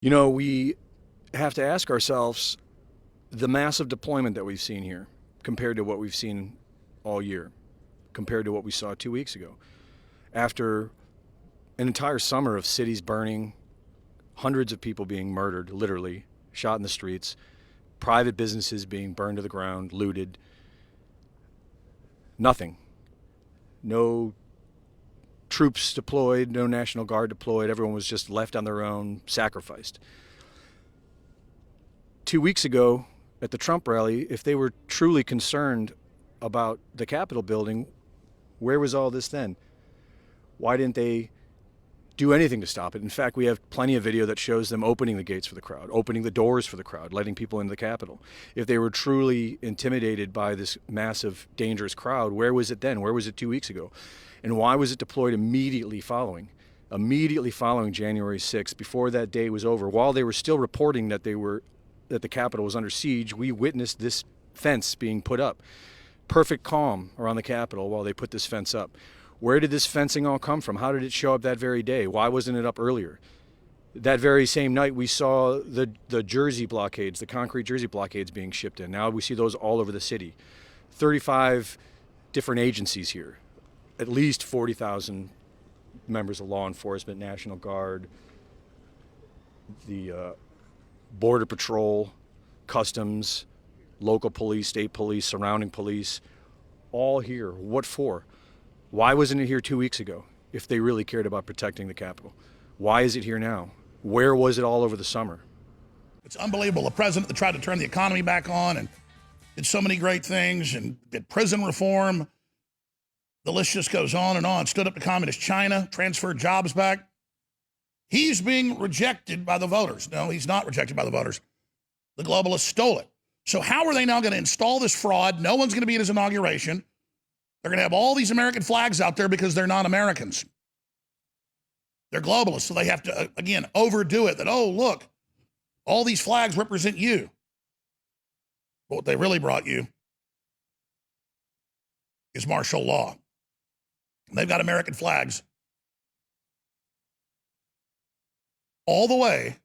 You know, we have to ask ourselves the massive deployment that we've seen here compared to what we've seen all year, compared to what we saw 2 weeks ago. After an entire summer of cities burning, hundreds of people being murdered, literally, shot in the streets, private businesses being burned to the ground, looted, nothing. No troops deployed, no National Guard deployed. Everyone was just left on their own, sacrificed. 2 weeks ago at the Trump rally, if they were truly concerned about the Capitol building, where was all this then? Why didn't they do anything to stop it? In fact, we have plenty of video that shows them opening the gates for the crowd, opening the doors for the crowd, letting people into the Capitol. If they were truly intimidated by this massive, dangerous crowd, where was it then? Where was it 2 weeks ago? And why was it deployed immediately following? Immediately following January 6th, before that day was over, while they were still reporting that the Capitol was under siege, we witnessed this fence being put up. Perfect calm around the Capitol while they put this fence up. Where did this fencing all come from? How did it show up that very day? Why wasn't it up earlier? That very same night, we saw the Jersey blockades, the concrete Jersey blockades being shipped in. Now we see those all over the city. 35 different agencies here. At least 40,000 members of law enforcement, National Guard, the Border Patrol, Customs, local police, state police, surrounding police, all here. What for? Why wasn't it here 2 weeks ago if they really cared about protecting the Capitol? Why is it here now? Where was it all over the summer? It's unbelievable. A president that tried to turn the economy back on and did so many great things and did prison reform. The list just goes on and on. Stood up to communist China, transferred jobs back. He's being rejected by the voters. No, he's not rejected by the voters. The globalists stole it. So how are they now going to install this fraud? No one's going to be at his inauguration. They're going to have all these American flags out there because they're not Americans. They're globalists, so they have to, again, overdo it. That, oh, look, all these flags represent you. But what they really brought you is martial law. And they've got American flags all the way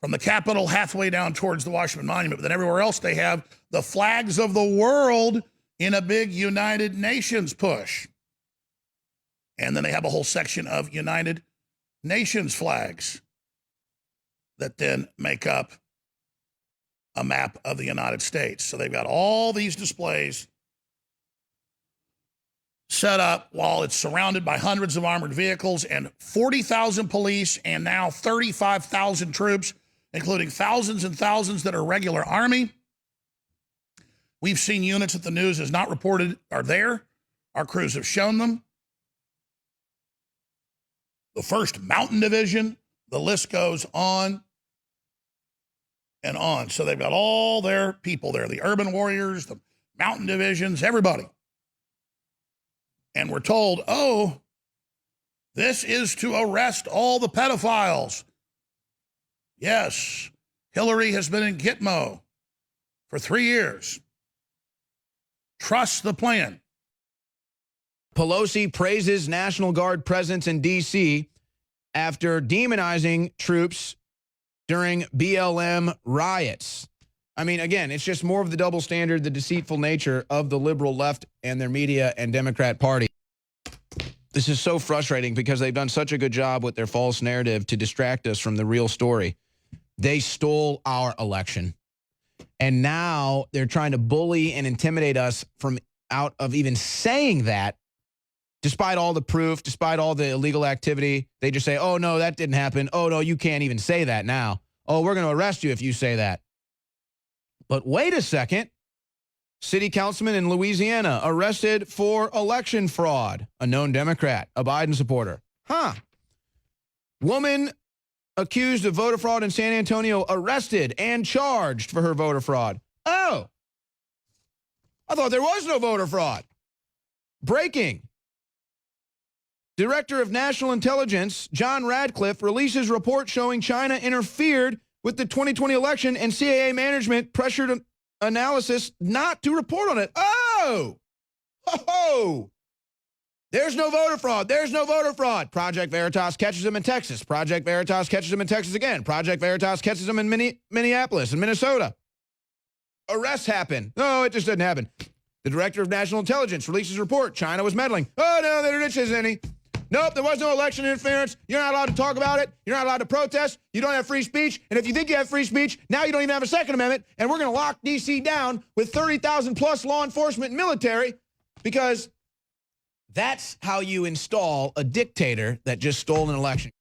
from the Capitol halfway down towards the Washington Monument. But then everywhere else they have the flags of the world in a big United Nations push. And then they have a whole section of United Nations flags that then make up a map of the United States. So they've got all these displays set up while it's surrounded by hundreds of armored vehicles and 40,000 police and now 35,000 troops, including thousands and thousands that are regular Army. We've seen units that the news has not reported are there. Our crews have shown them. The 1st Mountain Division, the list goes on and on. So they've got all their people there, the urban warriors, the mountain divisions, everybody. And we're told, oh, this is to arrest all the pedophiles. Yes, Hillary has been in Gitmo for 3 years. Trust the plan. Pelosi praises National Guard presence in D.C. after demonizing troops during BLM riots. I mean, again, it's just more of the double standard, the deceitful nature of the liberal left and their media and Democrat Party. This is so frustrating because they've done such a good job with their false narrative to distract us from the real story. They stole our election. And now they're trying to bully and intimidate us from out of even saying that. Despite all the proof, despite all the illegal activity, they just say, oh, no, that didn't happen. Oh, no, you can't even say that now. Oh, we're going to arrest you if you say that. But wait a second. City councilman in Louisiana arrested for election fraud. A known Democrat, a Biden supporter. Huh. Woman accused of voter fraud in San Antonio arrested and charged for her voter fraud. Oh. I thought there was no voter fraud. Breaking. Director of National Intelligence, John Radcliffe, releases report showing China interfered with the 2020 election and CIA management pressured analysis not to report on it. Oh! Ho-ho! There's no voter fraud. There's no voter fraud. Project Veritas catches him in Texas. Project Veritas catches him in Texas again. Project Veritas catches him in Minneapolis and Minnesota. Arrests happen. No, it just didn't happen. The Director of National Intelligence releases a report. China was meddling. Oh, no, there isn't any. Nope, there was no election interference. You're not allowed to talk about it. You're not allowed to protest. You don't have free speech. And if you think you have free speech, now you don't even have a Second Amendment. And we're going to lock D.C. down with 30,000 plus law enforcement and military because that's how you install a dictator that just stole an election.